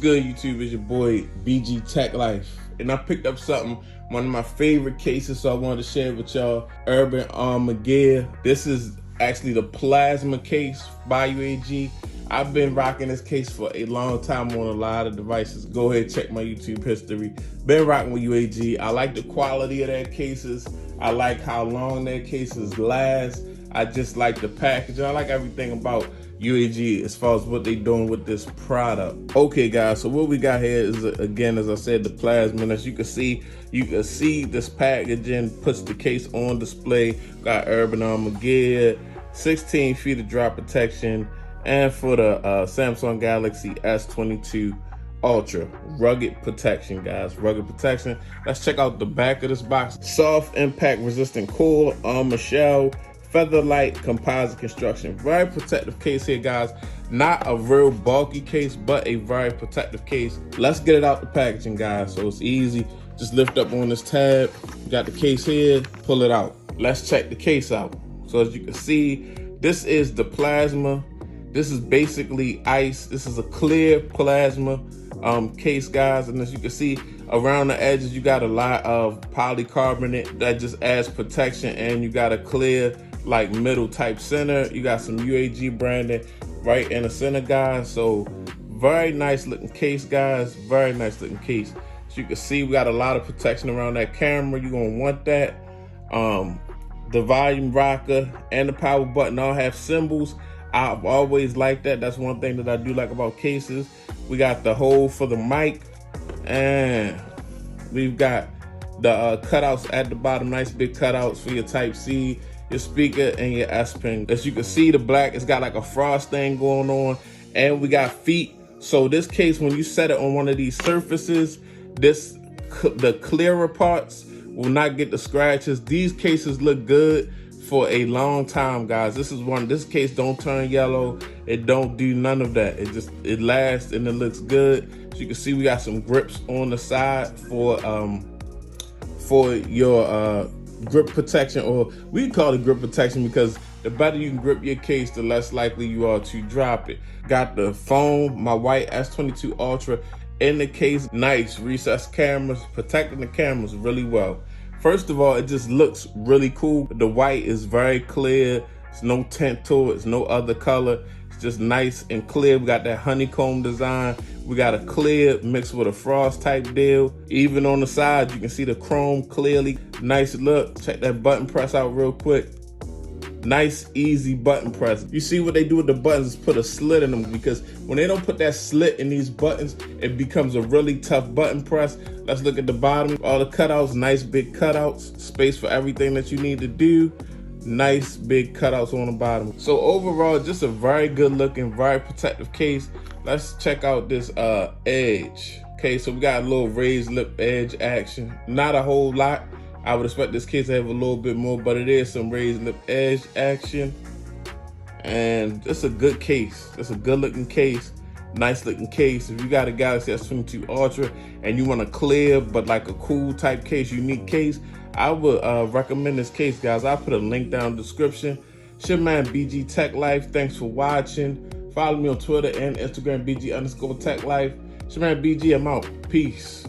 good, YouTube? It's your boy BG Tech Life, and I picked up something, one of my favorite cases, so I wanted to share it with y'all. Urban Armor Gear. This is actually the plasma case by UAG. I've been rocking this case for a long time on a lot of devices. Go ahead, check my YouTube history. Been rocking with UAG. I like the quality of their cases. I like how long their cases last. I just like the packaging. I like everything about UAG as far as what they're doing with this product. Okay, guys, so what we got here is, again, as I said, the plasma. As you can see this packaging puts the case on display. Got Urban Armor Gear, 16 feet of drop protection, and for the Samsung Galaxy S22 Ultra, rugged protection, guys, rugged protection. Let's check out the back of this box. Soft impact resistant core, armor shell, feather light composite construction. Very protective case here, guys. Not a real bulky case, but a very protective case. Let's get it out the packaging, guys, so it's easy. Just lift up on this tab. You got the case here, pull it out. Let's check the case out. So as you can see, this is the plasma. This is basically ice. This is a clear plasma case, guys, and as you can see around the edges, you got a lot of polycarbonate that just adds protection, and you got a clear, like, middle type center. You got some UAG branding right in the center, guys. So very nice looking case, guys. Very nice looking case. As you can see, we got a lot of protection around that camera. You're gonna want that. The volume rocker and the power button all have symbols. I've always liked that. That's one thing that I do like about cases. We got the hole for the mic, and we've got the cutouts at the bottom. Nice big cutouts for your Type-C, your speaker, and your S Pen. As you can see, the black, it's got like a frost thing going on, and we got feet. So this case, when you set it on one of these surfaces, the clearer parts will not get the scratches. These cases look good for a long time, guys. This case don't turn yellow. It don't do none of that. It lasts and it looks good. So you can see we got some grips on the side for your grip protection, or we call it grip protection because the better you can grip your case, the less likely you are to drop it. Got the phone, my white S22 Ultra in the case. Nice recessed cameras, protecting the cameras really well. First of all, it just looks really cool. The white is very clear. It's no tint to it. It's no other color. It's just nice and clear. We got that honeycomb design. We got a clear mixed with a frost type deal. Even on the side, you can see the chrome clearly. Nice look. Check that button press out real quick. Nice, easy button press. You see what they do with the buttons is put a slit in them, because when they don't put that slit in these buttons, it becomes a really tough button press. Let's look at the bottom. All the cutouts, nice big cutouts. Space for everything that you need to do. Nice big cutouts on the bottom. So overall, just a very good looking, very protective case. Let's check out this edge. Okay, so we got a little raised lip edge action. Not a whole lot. I would expect this case to have a little bit more, but it is some raised lip edge action. And it's a good case. It's a good looking case. Nice looking case. If you got a Galaxy S22 Ultra and you want a clear but like a cool type case, unique case, I would recommend this case, guys. I'll put a link down in the description. It's your man BG Tech Life. Thanks for watching. Follow me on Twitter and Instagram, BG_Tech Life. It's your man BG. I'm out. Peace.